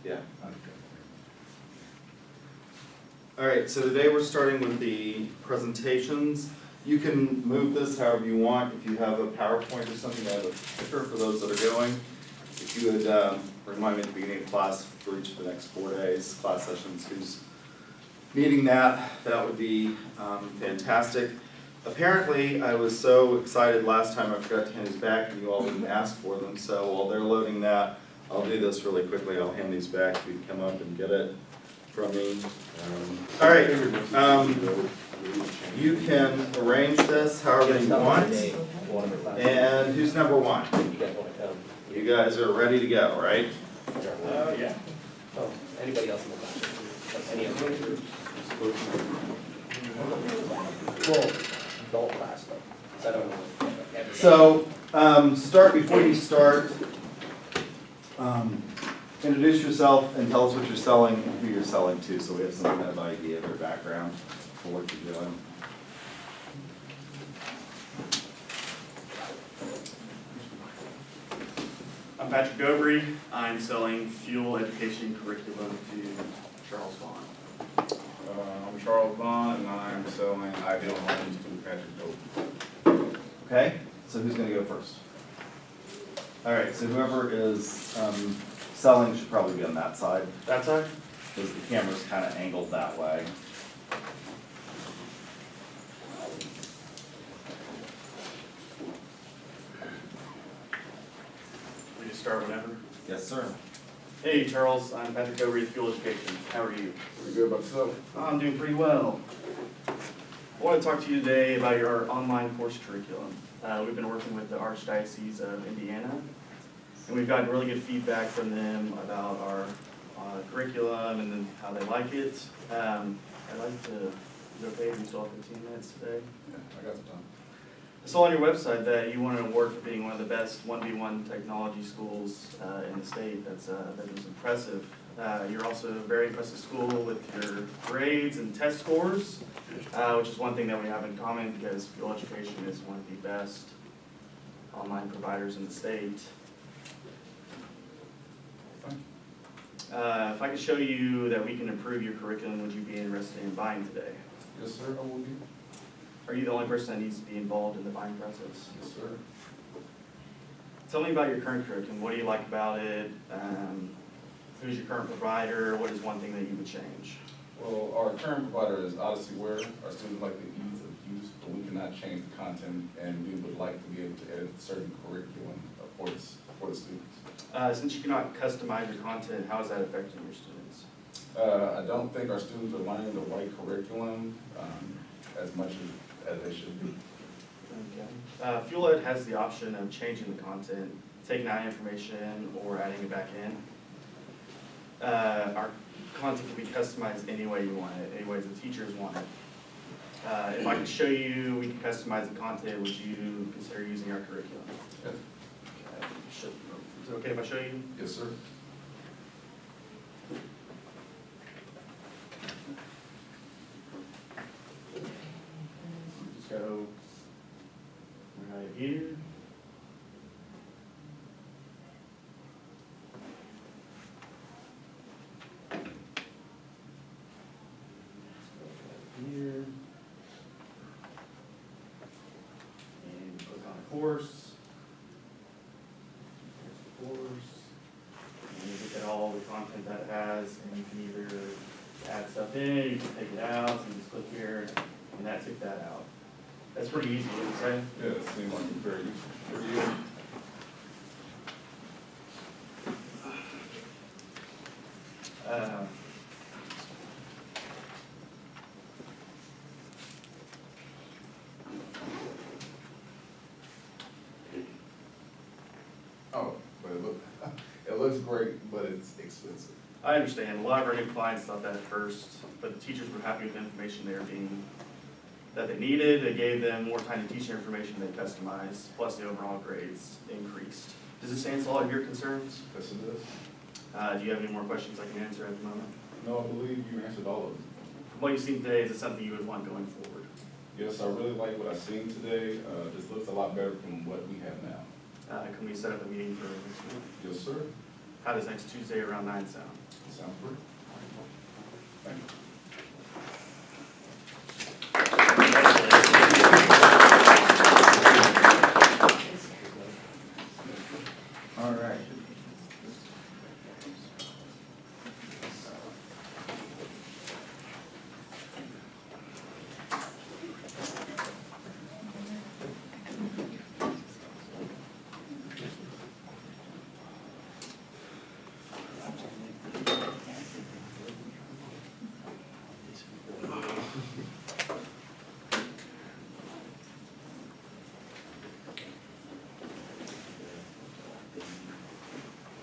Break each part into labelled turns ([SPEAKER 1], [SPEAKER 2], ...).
[SPEAKER 1] Yeah.
[SPEAKER 2] Okay.
[SPEAKER 1] All right, so today we're starting with the presentations. You can move this however you want. If you have a PowerPoint or something, I have a clicker for those that are going. If you would remind me at the beginning of class for each of the next 4 days, class sessions, who's needing that, that would be fantastic. Apparently, I was so excited last time I forgot to hand these back and you all didn't ask for them, so while they're loading that, I'll do this really quickly. I'll hand these back if you can come up and get it from me. All right, you can arrange this however you want. And who's number one? You guys are ready to go, right?
[SPEAKER 3] Yeah.
[SPEAKER 4] Oh, anybody else in the class? Any of them? Well, adult class though. So I don't know.
[SPEAKER 1] So, before you start, introduce yourself and tell us what you're selling and who you're selling to, so we have some kind of idea of your background for what you're doing.
[SPEAKER 3] I'm Patrick Dobry. I'm selling fuel education curriculum to Charles Vaughn.
[SPEAKER 2] I'm Charles Vaughn, and I'm selling Ideal Homes to Patrick Dope.
[SPEAKER 1] Okay, so who's gonna go first? All right, so whoever is selling should probably be on that side,
[SPEAKER 3] That side?
[SPEAKER 1] because the camera's kind of angled that way.
[SPEAKER 3] We just start whenever.
[SPEAKER 1] Yes, sir.
[SPEAKER 3] Hey Charles, I'm Patrick Dobry with Fuel Education. How are you?
[SPEAKER 2] Pretty good about yourself?
[SPEAKER 3] I'm doing pretty well. I want to talk to you today about your online course curriculum. We've been working with the Archdiocese of Indiana, and we've gotten really good feedback from them about our curriculum and then how they like it. I'd like to, is it okay if we still have 15 minutes today?
[SPEAKER 2] Yeah, I got some time.
[SPEAKER 3] I saw on your website that you won an award for being one of the best 1v1 technology schools in the state. That was impressive. You're also a very impressive school with your grades and test scores, which is one thing that we have in common because Fuel Education is one of the best online providers in the state. If I could show you that we can improve your curriculum, would you be interested in buying today?
[SPEAKER 2] Yes, sir, I will be.
[SPEAKER 3] Are you the only person that needs to be involved in the buying process?
[SPEAKER 2] Yes, sir.
[SPEAKER 3] Tell me about your current curriculum. What do you like about it? Who's your current provider? What is one thing that you would change?
[SPEAKER 2] Well, our current provider is Odyssey-ware. Our students like the ease of use, but we cannot change the content, and we would like to be able to edit certain curriculum for the students.
[SPEAKER 3] Since you cannot customize your content, how is that affecting your students?
[SPEAKER 2] I don't think our students are learning the right curriculum as much as they should be.
[SPEAKER 3] Okay. Fuel Ed has the option of changing the content, taking out information, or adding it back in. Our content can be customized any way you want it, any way the teachers want it. If I could show you, we can customize the content, would you consider using our curriculum?
[SPEAKER 2] Yes.
[SPEAKER 3] Okay. Is it okay if I show you?
[SPEAKER 2] Yes, sir.
[SPEAKER 3] Just go right here. Here. And click on a course. Here's the course. And you look at all the content that it has, and you can either add stuff in, you can take it out, so you just click here, and that took that out. That's pretty easy, wouldn't you say?
[SPEAKER 2] Yeah, it seems like it's very useful for you. Oh, but it looks great, but it's expensive.
[SPEAKER 3] I understand. A lot of our new clients thought that at first, but the teachers were happy with the information that they needed. They gave them more time to teach their information they customized, plus the overall grades increased. Does this answer all of your concerns?
[SPEAKER 2] Yes, it is.
[SPEAKER 3] Do you have any more questions I can answer at the moment?
[SPEAKER 2] No, I believe you answered all of them.
[SPEAKER 3] From what you've seen today, is it something you would want going forward?
[SPEAKER 2] Yes, I really like what I've seen today. This looks a lot better from what we have now.
[SPEAKER 3] Can we set up a meeting for next week?
[SPEAKER 2] Yes, sir.
[SPEAKER 3] How does next Tuesday around 9 sound?
[SPEAKER 2] Sounds good. Thank you.
[SPEAKER 1] All right.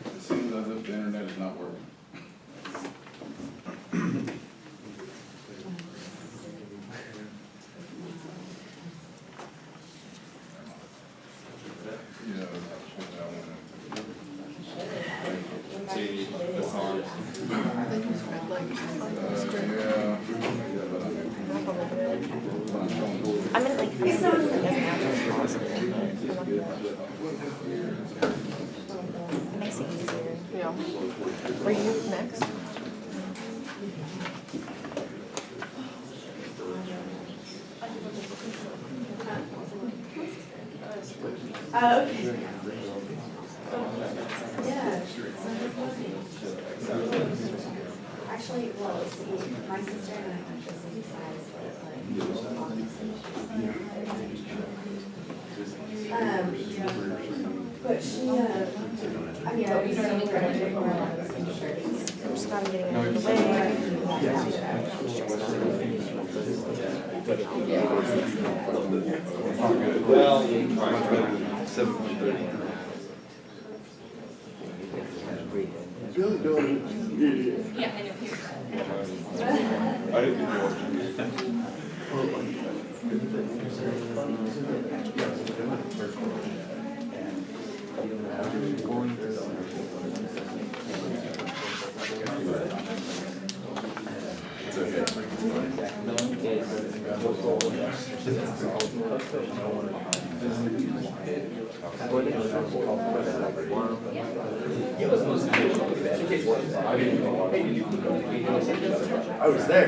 [SPEAKER 2] It seems as if the internet is not working. Yeah,
[SPEAKER 1] See, this on.
[SPEAKER 5] I'm in like this. Makes it easier. Yeah. Were you next?
[SPEAKER 6] Okay. Yeah. Actually, well, see, my sister and I have the same size, but but she, I mean, I'll be starting to get more of those insurance.
[SPEAKER 5] I'm just not getting out of the way.
[SPEAKER 1] Well, 7:30. I didn't I was there.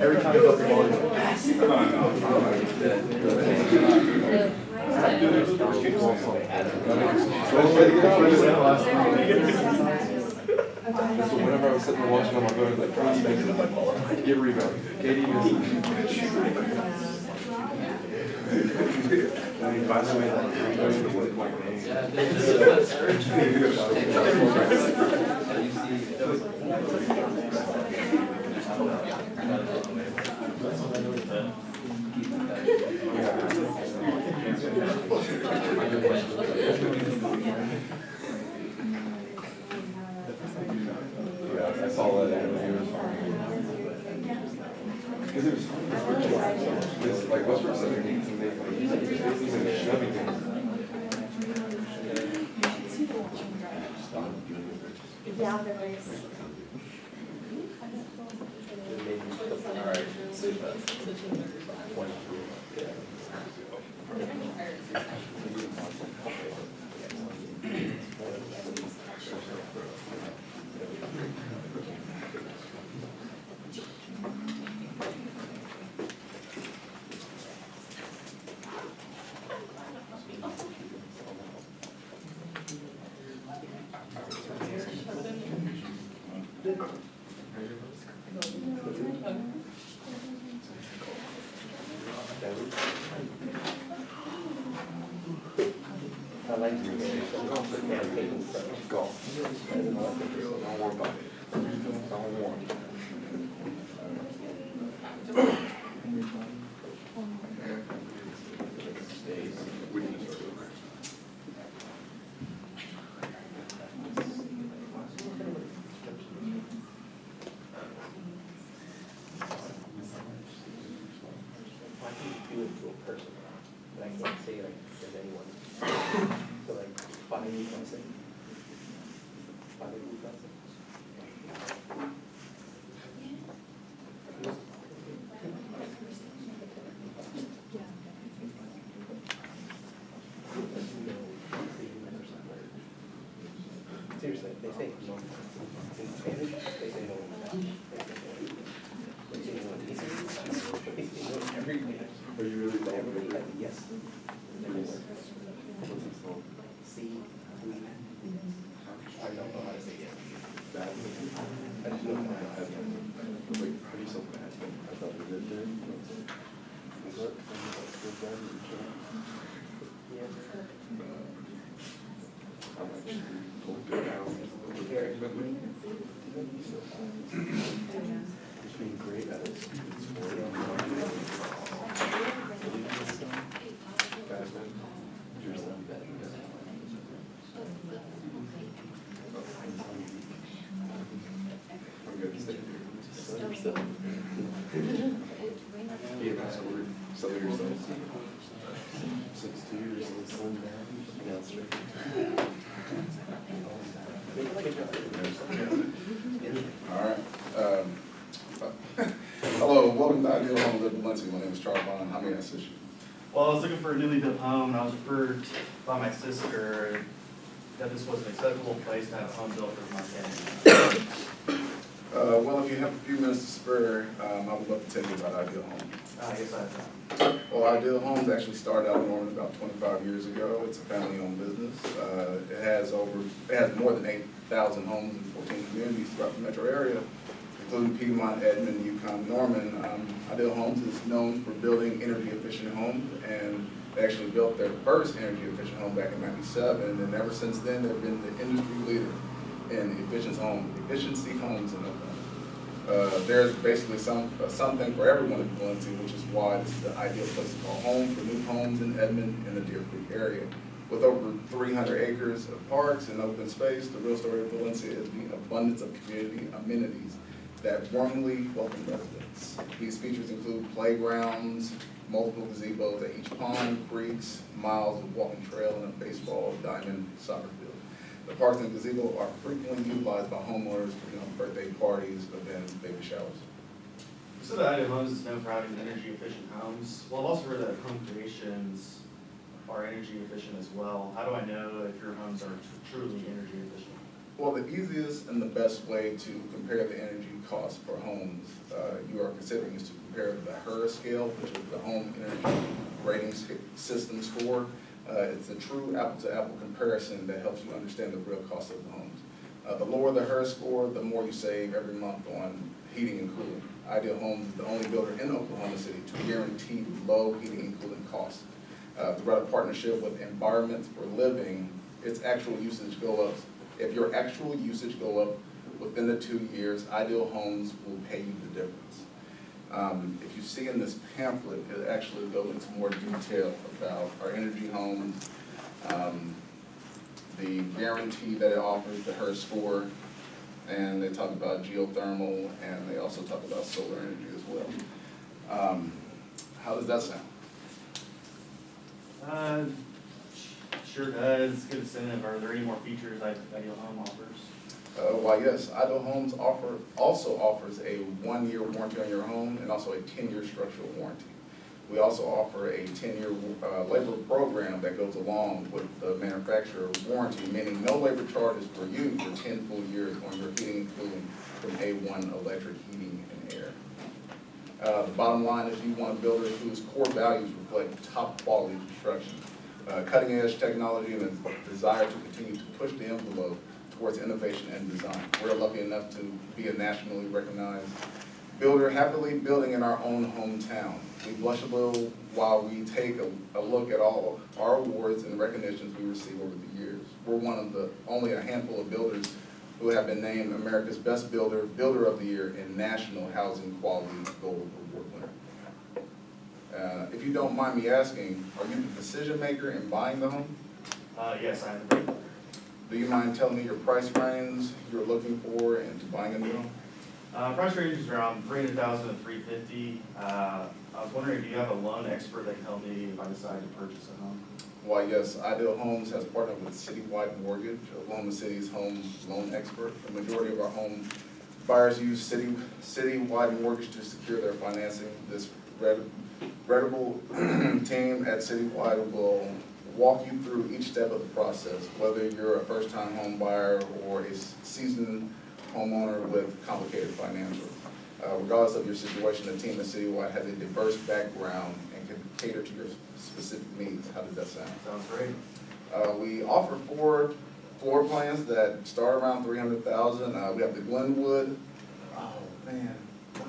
[SPEAKER 1] Every time I go
[SPEAKER 7] So whenever I was sitting there watching on my phone, like, trying to make it, get rebound. Katie Yeah, I saw that interview. Because it was, it's like Westbrook said, there needs to make like, even a Chevy thing.
[SPEAKER 5] Yeah, there is.
[SPEAKER 4] I like to campaign for golf. Don't worry about it. Don't worry. I can do it to a person, but I can't say like there's anyone. So like, find me something. Find me something. Seriously, they say no. In Spanish, they say no in Spanish. They say no in English. They say no in every language.
[SPEAKER 7] Are you really that
[SPEAKER 4] Everybody
[SPEAKER 7] good?
[SPEAKER 4] has a yes. Everywhere.
[SPEAKER 7] What's it called?
[SPEAKER 4] See, I don't know how to say yes.
[SPEAKER 7] Bad.
[SPEAKER 4] I just know how to say yes.
[SPEAKER 7] Wait, how do you say bad? I thought we did there. Is that, good bad, you can't?
[SPEAKER 4] Yes.
[SPEAKER 7] I'm actually going to down. Just being great at it. You're so bad. I'm good. Stay here. Be a password. Sell yourself. 6 years in the sun. Now straight.
[SPEAKER 2] All right. Hello, welcome to Ideal Homes of Valencia. My name is Charles Bond. How may I assist you?
[SPEAKER 3] Well, I was looking for a newly built home, and I was referred by my sister that this was an acceptable place to have a home built for my family.
[SPEAKER 2] Well, if you have a few minutes to spare, I would love to tell you about Ideal Homes.
[SPEAKER 3] Yes, I have.
[SPEAKER 2] Well, Ideal Homes actually started out in Norman about 25 years ago. It's a family-owned business. It has more than 8,000 homes in 14 communities throughout the metro area, including Piedmont, Edmond, Yukon, Norman. Ideal Homes is known for building energy-efficient homes, and they actually built their first energy-efficient home back in '97, and ever since then, they've been the industry leader in efficiency homes in Oklahoma. There's basically something for everyone in Valencia, which is why this is the ideal place to call home for new homes in Edmond and the Deer Creek area. With over 300 acres of parks and open space, the real story of Valencia is the abundance of community amenities that warmly welcome residents. These features include playgrounds, multiple gazebos at each pond, creeks, miles of walking trail, and a baseball diamond soccer field. The parks and gazebo are frequently utilized by homeowners for birthday parties, events, baby showers.
[SPEAKER 3] So the Ideal Homes is known for having energy efficient homes. Well, I've also heard that home creations are energy efficient as well. How do I know if your homes are truly energy efficient?
[SPEAKER 2] Well, the easiest and the best way to compare the energy costs for homes you are considering is to compare the HER scale, which is the Home Energy Rating System score. It's a true apple-to-apple comparison that helps you understand the real cost of the homes. The lower the HER score, the more you save every month on heating and cooling. Ideal Homes is the only builder in Oklahoma City to guarantee low heating and cooling costs. Throughout a partnership with Environments for Living, its actual usage go up. If your actual usage go up within the 2 years, Ideal Homes will pay you the difference. If you see in this pamphlet, it actually goes into more detail about our energy homes, the guarantee that it offers, the HER score, and they talk about geothermal, and they also talk about solar energy as well. How does that sound?
[SPEAKER 3] Sure does. Good incentive. Are there any more features Ideal Home offers?
[SPEAKER 2] Why yes, Ideal Homes also offers a 1-year warranty on your home and also a 10-year structural warranty. We also offer a 10-year labor program that goes along with the manufacturer warranty, meaning no labor charges for you for 10 full years on your heating and cooling from A1 electric heating and air. The bottom line is you want a builder whose core values reflect top quality construction, cutting edge technology, and a desire to continue to push the envelope towards innovation and design. We're lucky enough to be a nationally recognized builder, happily building in our own hometown. We blush a little while we take a look at all our awards and recognitions we receive over the years. We're one of the only a handful of builders who have been named America's Best Builder, Builder of the Year, and National Housing Quality Gold Award winner. If you don't mind me asking, are you the decision maker in buying the home?
[SPEAKER 3] Yes, I am.
[SPEAKER 2] Do you mind telling me your price range you're looking for into buying a new home?
[SPEAKER 3] Price range is around $300,000 to $350,000. I was wondering, do you have a loan expert that can help me if I decide to purchase a home?
[SPEAKER 2] Why, yes, Ideal Homes has partnered with Citywide Mortgage, Oklahoma City's home loan expert. The majority of our home buyers use Citywide Mortgage to secure their financing. This reputable team at Citywide will walk you through each step of the process, whether you're a first-time home buyer or a seasoned homeowner with complicated financials. Regardless of your situation, the team at Citywide has a diverse background and can cater to your specific needs. How does that sound?
[SPEAKER 3] Sounds great.
[SPEAKER 2] We offer 4 floor plans that start around $300,000. We have the Glenwood. Oh man, what?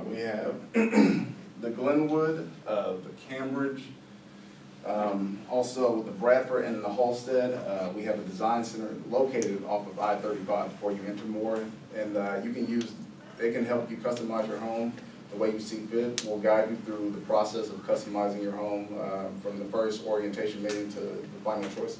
[SPEAKER 2] We have the Glenwood, the Cambridge, also the Bradford and the Halstead. We have a design center located off of I-35 before you enter more. And they can help you customize your home the way you see fit. We'll guide you through the process of customizing your home from the first orientation meeting to the final choices.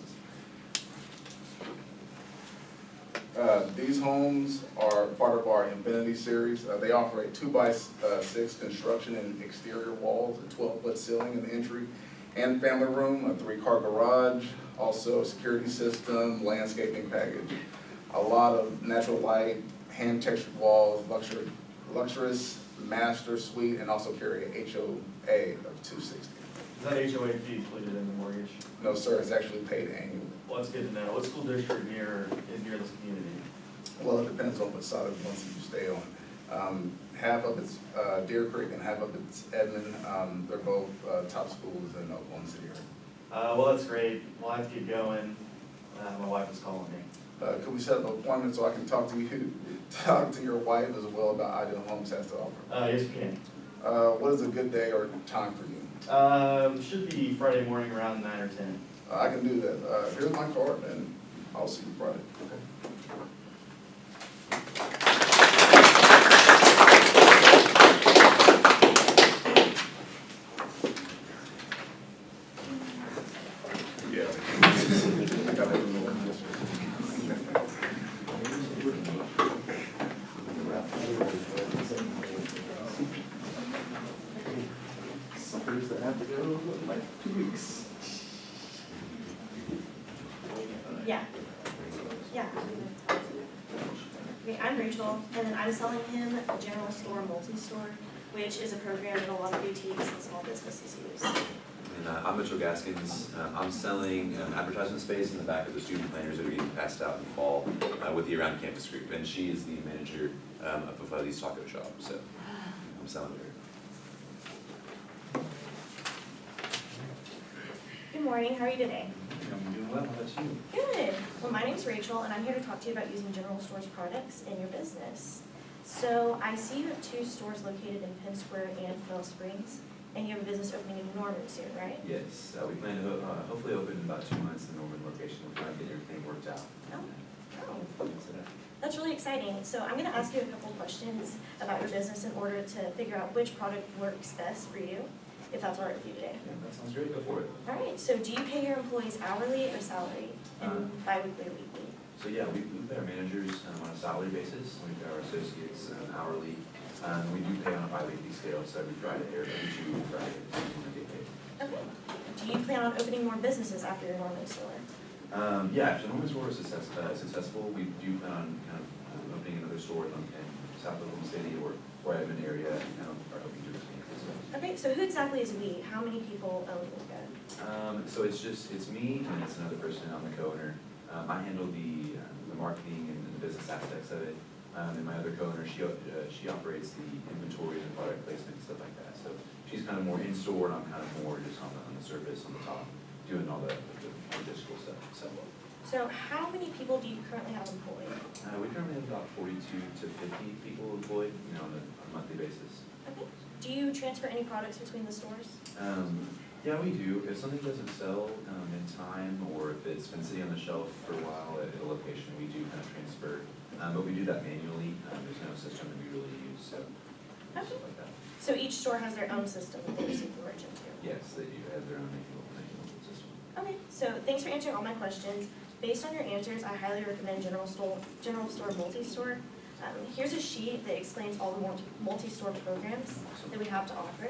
[SPEAKER 2] These homes are part of our Infinity series. They offer a 2x6 construction and exterior walls, a 12-foot ceiling in the entry and family room, a 3-car garage, also a security system, landscaping package, a lot of natural light, hand-textured walls, luxurious master suite, and also carry a HOA of 260.
[SPEAKER 3] Is that HOA fee included in the mortgage?
[SPEAKER 2] No, sir, it's actually paid annually.
[SPEAKER 3] Well, that's good to know. What school district is near this community?
[SPEAKER 2] Well, it depends on what side of Muncie you stay on. Half of it's Deer Creek and half of it's Edmond. They're both top schools in Oklahoma City area.
[SPEAKER 3] Well, that's great. We'll have to get going. My wife is calling me.
[SPEAKER 2] Could we set up an appointment so I can talk to your wife as well about Ideal Homes has to offer?
[SPEAKER 3] Yes, we can.
[SPEAKER 2] What is a good day or time for you?
[SPEAKER 3] Should be Friday morning around 9 or 10.
[SPEAKER 2] I can do that. Here's my card and I'll see you Friday. Yeah. I got everyone.
[SPEAKER 7] Suckers that have to go in like 2 weeks.
[SPEAKER 8] Yeah. Yeah. Okay, I'm Rachel, and then I'm selling him a general store multi-store, which is a program that a lot of boutiques and small businesses use.
[SPEAKER 9] And I'm Mitchell Gaskins. I'm selling advertisement space in the back of the student planners that are getting passed out in the fall with the Around Campus group. And she is the manager of Fufuzzi's Taco Shop, so I'm selling her.
[SPEAKER 8] Good morning, how are you today?
[SPEAKER 3] I'm doing well. How about you?
[SPEAKER 8] Good. Well, my name's Rachel, and I'm here to talk to you about using General Store's products in your business. So I see you have 2 stores located in Penn Square and Bell Springs, and you have a business opening in Norman soon, right?
[SPEAKER 10] Yes, we plan to hopefully open in about 2 months in the Norman location. We're trying to get everything worked out.
[SPEAKER 8] Oh. That's really exciting. So I'm going to ask you a couple questions about your business in order to figure out which product works best for you, if that's all right with you today.
[SPEAKER 10] Yeah, that sounds great. Go for it.
[SPEAKER 8] All right, so do you pay your employees hourly or salary, and bi-weekly or weekly?
[SPEAKER 10] So yeah, we pay our managers on a salary basis, and we pay our associates hourly. We do pay on a bi-weekly scale, so every Friday or every 2 Fridays we get paid.
[SPEAKER 8] Okay. Do you plan on opening more businesses after your Norman store?
[SPEAKER 10] Yeah, if the Norman store is successful, we do plan on kind of opening another store in South Oklahoma City or Edmond area, and kind of are hoping to expand as well.
[SPEAKER 8] Okay, so who exactly is we? How many people own Luca?
[SPEAKER 10] So it's me and it's another person. I'm the co-owner. I handle the marketing and the business aspects of it. And my other co-owner, she operates the inventory and product placement and stuff like that. So she's kind of more in store, and I'm kind of more just on the surface, on the top, doing all the logistical stuff.
[SPEAKER 8] So how many people do you currently have employed?
[SPEAKER 10] We currently have about 42 to 50 people employed, on a monthly basis.
[SPEAKER 8] Okay. Do you transfer any products between the stores?
[SPEAKER 10] Yeah, we do. If something doesn't sell in time, or if it's been sitting on the shelf for a while at a location, we do kind of transfer. But we do that manually. There's no system that we really use, so stuff like that.
[SPEAKER 8] So each store has their own system that they receive the merchant to?
[SPEAKER 10] Yes, they do have their own manual system.
[SPEAKER 8] Okay, so thanks for answering all my questions. Based on your answers, I highly recommend General Store Multi-Store. Here's a sheet that explains all the multi-store programs that we have to offer.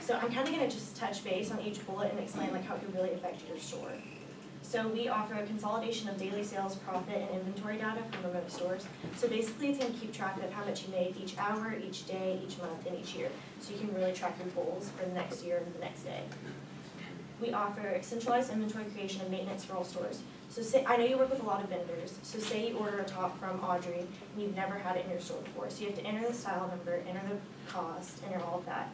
[SPEAKER 8] So I'm kind of gonna just touch base on each bullet and explain like how it could really affect your store. So we offer a consolidation of daily sales, profit, and inventory data from remote stores. So basically it's gonna keep track of how much you make each hour, each day, each month, and each year. So you can really track your goals for the next year and the next day. We offer centralized inventory creation and maintenance for all stores. So say, I know you work with a lot of vendors, so say you order a top from Audrey and you've never had it in your store before. So you have to enter the style number, enter the cost, enter all of that.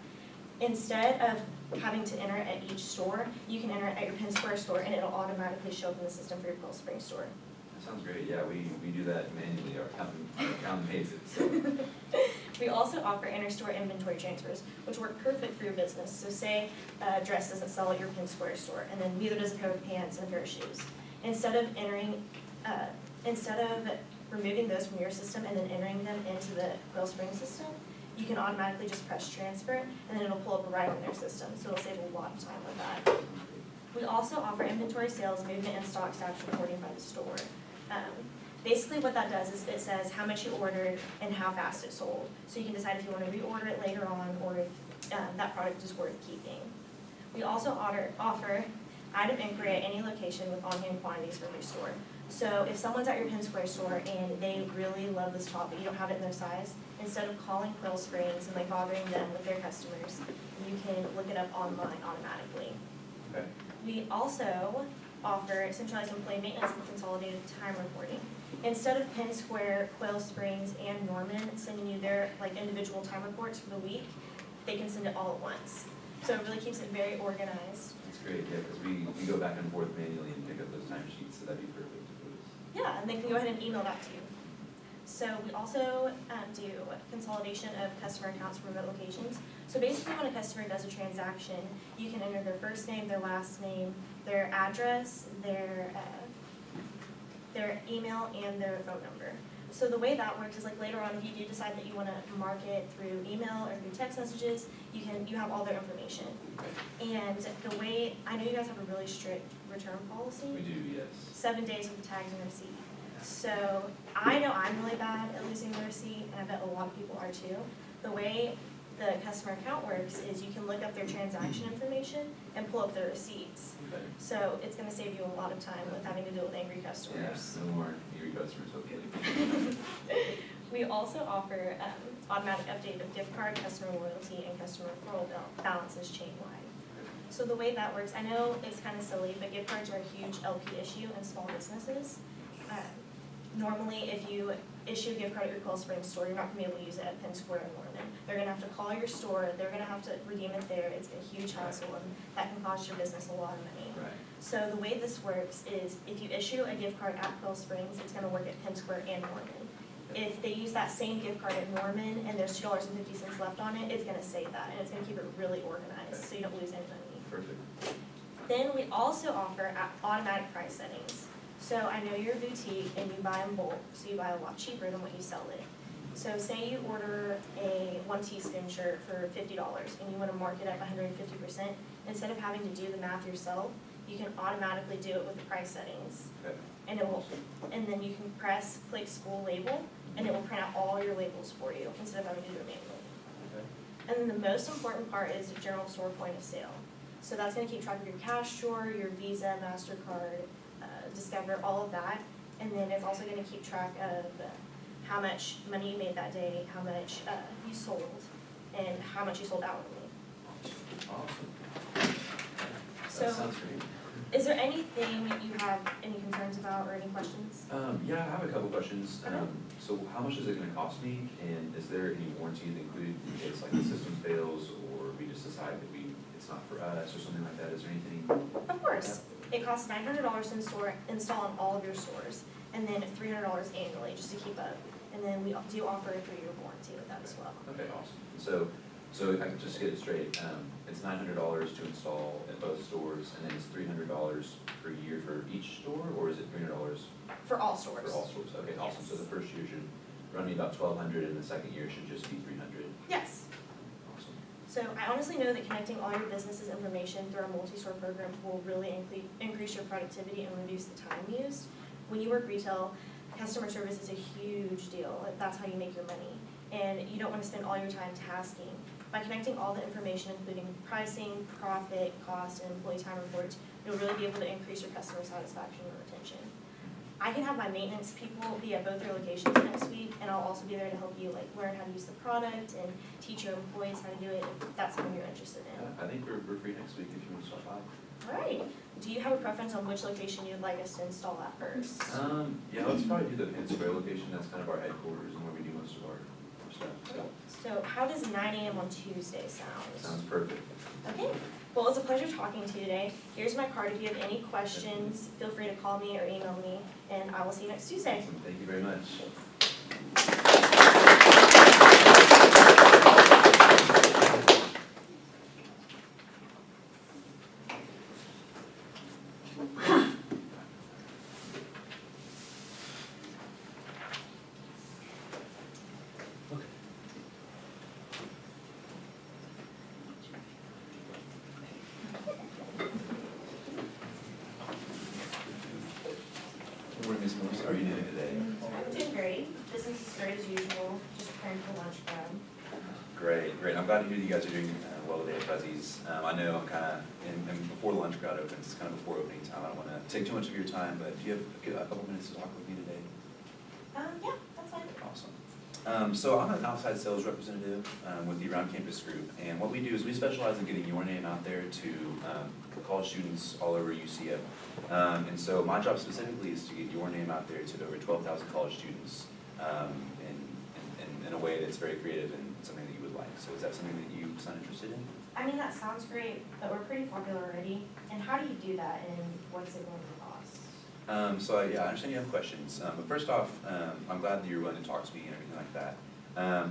[SPEAKER 8] Instead of having to enter it at each store, you can enter it at your Penn Square store and it'll automatically show up in the system for your Pearl Springs store.
[SPEAKER 10] That sounds great, yeah, we do that manually, our accountant hates it, so.
[SPEAKER 8] We also offer inter-store inventory transfers, which work perfect for your business. So say a dress doesn't sell at your Penn Square store, and then neither does a pair of pants and a pair of shoes. Instead of removing those from your system and then entering them into the Pearl Springs system, you can automatically just press transfer, and then it'll pull up right on their system, so it'll save a lot of time with that. We also offer inventory sales, movement, and stock status reporting by the store. Basically what that does is it says how much you ordered and how fast it sold. So you can decide if you want to reorder it later on or if that product is worth keeping. We also offer item inquiry at any location with on-hand quantities for every store. So if someone's at your Penn Square store and they really love this top but you don't have it in their size, instead of calling Pearl Springs and like bothering them with their customers, you can look it up online automatically.
[SPEAKER 10] Okay.
[SPEAKER 8] We also offer centralized employee maintenance and consolidated time reporting. Instead of Penn Square, Quail Springs, and Norman sending you their like individual time reports for the week, they can send it all at once. So it really keeps it very organized.
[SPEAKER 10] That's great, yeah, because we go back and forth manually and pick up those timesheets, so that'd be perfect.
[SPEAKER 8] Yeah, and they can go ahead and email that to you. So we also do consolidation of customer accounts from remote locations. So basically when a customer does a transaction, you can enter their first name, their last name, their address, their email, and their phone number. So the way that works is like later on if you do decide that you want to market through email or through text messages, you have all their information. And the way, I know you guys have a really strict return policy.
[SPEAKER 10] We do, yes.
[SPEAKER 8] 7 days with tags and receipt. So I know I'm really bad at losing the receipt, and I bet a lot of people are too. The way the customer account works is you can look up their transaction information and pull up their receipts.
[SPEAKER 10] Okay.
[SPEAKER 8] So it's going to save you a lot of time with having to deal with angry customers.
[SPEAKER 10] Yeah, no more angry customers, hopefully.
[SPEAKER 8] We also offer automatic update of gift card, customer loyalty, and customer referral balances chain-wide. So the way that works, I know it's kind of silly, but gift cards are a huge LP issue in small businesses. Normally, if you issue a gift card at your Pearl Springs store, you're not going to be able to use it at Penn Square or Norman. They're going to have to call your store, they're going to have to redeem it there, it's a huge hassle, and that can cost your business a lot of money.
[SPEAKER 10] Right.
[SPEAKER 8] So the way this works is if you issue a gift card at Pearl Springs, it's going to work at Penn Square and Norman. If they use that same gift card at Norman and there's $2.50 left on it, it's going to save that, and it's going to keep it really organized so you don't lose any money.
[SPEAKER 10] Perfect.
[SPEAKER 8] Then we also offer automatic price settings. So I know you're a boutique and you buy in bulk, so you buy a lot cheaper than what you sell it. So say you order a 1 teaspoon shirt for $50 and you want to mark it up 150%. Instead of having to do the math yourself, you can automatically do it with the price settings.
[SPEAKER 10] Okay.
[SPEAKER 8] And and then you can click school label, and it will print out all your labels for you instead of having to do it manually.
[SPEAKER 10] Okay.
[SPEAKER 8] And then the most important part is general store point of sale. So that's going to keep track of your cash drawer, your Visa, MasterCard, Discover, all of that. And then it's also going to keep track of how much money you made that day, how much you sold, and how much you sold hourly.
[SPEAKER 10] Awesome.
[SPEAKER 8] So,
[SPEAKER 10] That sounds great.
[SPEAKER 8] is there anything you have any concerns about or any questions?
[SPEAKER 10] Yeah, I have a couple questions.
[SPEAKER 8] Okay.
[SPEAKER 10] So how much is it gonna cost me, and is there any warranties included in case like the system fails, or we just decide that it's not for us, or something like that? Is there anything?
[SPEAKER 8] Of course. It costs $900 to install on all of your stores, and then $300 annually just to keep up. And then we do offer a 3-year warranty with that as well.
[SPEAKER 10] Okay, awesome. So if I can just get it straight, it's $900 to install at both stores, and then it's $300 per year for each store, or is it $300
[SPEAKER 8] For all stores.
[SPEAKER 10] for all stores? Okay, awesome.
[SPEAKER 8] Yes.
[SPEAKER 10] So the first year should run me about $1,200, and the second year should just be $300.
[SPEAKER 8] Yes.
[SPEAKER 10] Awesome.
[SPEAKER 8] So I honestly know that connecting all your business's information through our multi-store program will really increase your productivity and reduce the time used. When you work retail, customer service is a huge deal. That's how you make your money. And you don't want to spend all your time tasking. By connecting all the information, including pricing, profit, cost, and employee time reports, you'll really be able to increase your customer satisfaction and retention. I can have my maintenance people be at both their locations next week, and I'll also be there to help you like learn how to use the product and teach your employees how to do it if that's something you're interested in.
[SPEAKER 10] I think we're free next week if you want to stop by.
[SPEAKER 8] All right. Do you have a preference on which location you'd like us to install at first?
[SPEAKER 10] Yeah, let's probably do the Penn Square location, that's kind of our headquarters and where we do most of our stuff,
[SPEAKER 8] So how does 9 a.m. on Tuesday sound?
[SPEAKER 10] sounds perfect.
[SPEAKER 8] Okay. Well, it's a pleasure talking to you today. Here's my card. If you have any questions, feel free to call me or email me, and I will see you next Tuesday.
[SPEAKER 10] Awesome, thank you very much. Good morning, Ms. Morris, how are you doing today?
[SPEAKER 8] I'm doing great. Business is great as usual. Just preparing for lunch club.
[SPEAKER 10] Great, great. I'm glad to hear that you guys are doing well today at Fuzzies. I know I'm kind of, and before the lunch crowd opens, it's kind of before opening time. I don't want to take too much of your time, but do you have a couple minutes to talk with me today?
[SPEAKER 8] Yeah, that's fine.
[SPEAKER 10] Awesome. So I'm an outside sales representative with the Around Campus Group, and what we do is we specialize in getting your name out there to college students all over UCF. And so my job specifically is to get your name out there to over 12,000 college students in a way that's very creative and something that you would like. So is that something that you sound interested in?
[SPEAKER 8] I mean, that sounds great, but we're pretty popular already. And how do you do that, and what's it going to cost?
[SPEAKER 10] So yeah, I understand you have questions, but first off, I'm glad that you're willing to talk to me and everything like that.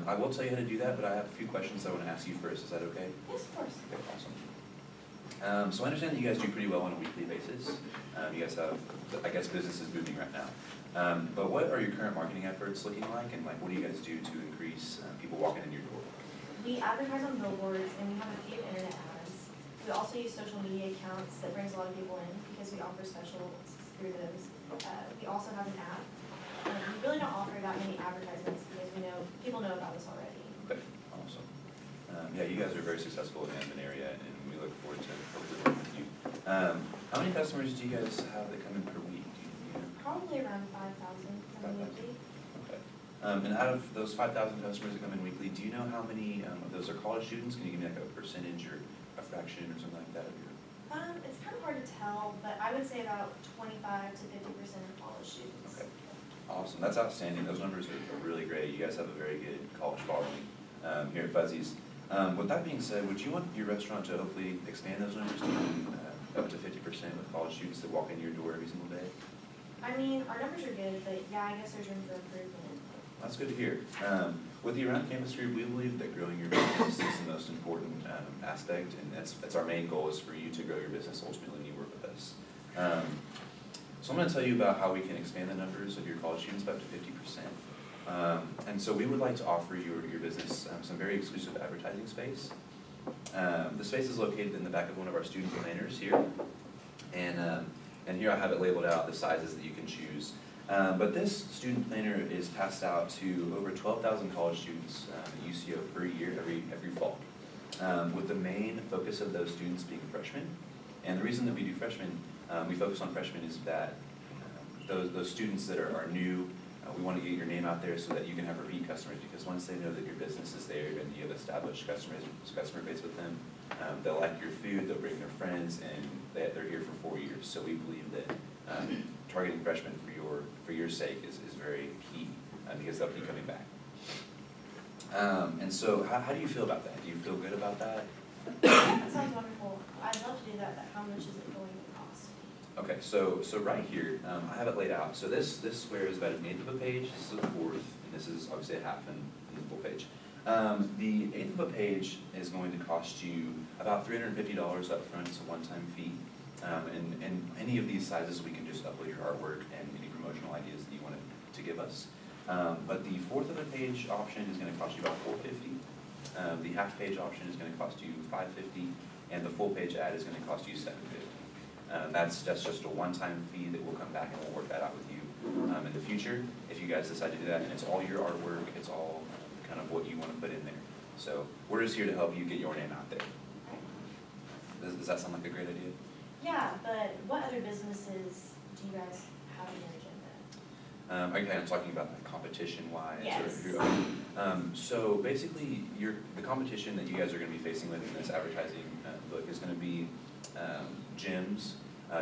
[SPEAKER 10] I will tell you how to do that, but I have a few questions I want to ask you first. Is that okay?
[SPEAKER 8] Yes, of course.
[SPEAKER 10] Okay, awesome. So I understand that you guys do pretty well on a weekly basis. You guys have, I guess, business is booming right now. But what are your current marketing efforts looking like, and like, what do you guys do to increase people walking in your door?
[SPEAKER 8] We advertise on billboards, and we have a few internet ads. We also use social media accounts that brings a lot of people in because we offer specials through those. We also have an app. We really don't offer that many advertisements because people know about us already.
[SPEAKER 10] Okay, awesome. Yeah, you guys are very successful in the Edmond area, and we look forward to hopefully working with you. How many customers do you guys have that come in per week? Do you know?
[SPEAKER 8] Probably around 5,000 coming weekly.
[SPEAKER 10] Okay. And out of those 5,000 customers that come in weekly, do you know how many of those are college students? Can you give me like a percentage or a fraction or something like that of your?
[SPEAKER 8] It's kind of hard to tell, but I would say about 25 to 50% of college students.
[SPEAKER 10] Okay. Awesome, that's outstanding. Those numbers are really great. You guys have a very good college following here at Fuzzies. With that being said, would you want your restaurant to hopefully expand those numbers to up to 50% with college students that walk in your door every single day?
[SPEAKER 8] I mean, our numbers are good, but yeah, I guess there's room for improvement.
[SPEAKER 10] That's good to hear. With the Around Campus Group, we believe that growing your business is the most important aspect, and that's our main goal, is for you to grow your business ultimately when you work with us. So I'm going to tell you about how we can expand the numbers of your college students by up to 50%. And so we would like to offer your business some very exclusive advertising space. The space is located in the back of one of our student planners here. And here I have it labeled out, the sizes that you can choose. But this student planner is passed out to over 12,000 college students at UCO per year, every fall, with the main focus of those students being freshmen. And the reason that we do freshmen, we focus on freshmen, is that those students that are new, we want to get your name out there so that you can have repeat customers, because once they know that your business is there and you have established customer base with them, they'll like your food, they'll bring their friends, and they're here for 4 years. So we believe that targeting freshmen for your sake is very key, because they'll keep coming back. And so how do you feel about that? Do you feel good about that?
[SPEAKER 8] That sounds wonderful. I'd love to do that, but how much is it going to cost?
[SPEAKER 10] Okay, so right here, I have it laid out. So this square is about 1/8 of a page, this is 1/4, and this is obviously 1/2 in the full page. The 1/8 of a page is going to cost you about $350 up front. It's a one-time fee. And any of these sizes, we can just upload your artwork and any promotional ideas that you wanted to give us. But the 1/4 of a page option is going to cost you about $450. The 1/2 page option is going to cost you $550, and the full page ad is going to cost you $750. That's just a one-time fee that will come back, and we'll work that out with you in the future if you guys decide to do that. And it's all your artwork, it's all kind of what you want to put in there.
[SPEAKER 9] So we're just here to help you get your name out there. Does that sound like a great idea?
[SPEAKER 8] Yeah, but what other businesses do you guys have on your agenda?
[SPEAKER 9] Are you kind of talking about like competition-wise?
[SPEAKER 8] Yes.
[SPEAKER 9] So basically, the competition that you guys are going to be facing with in this advertising book is going to be gyms,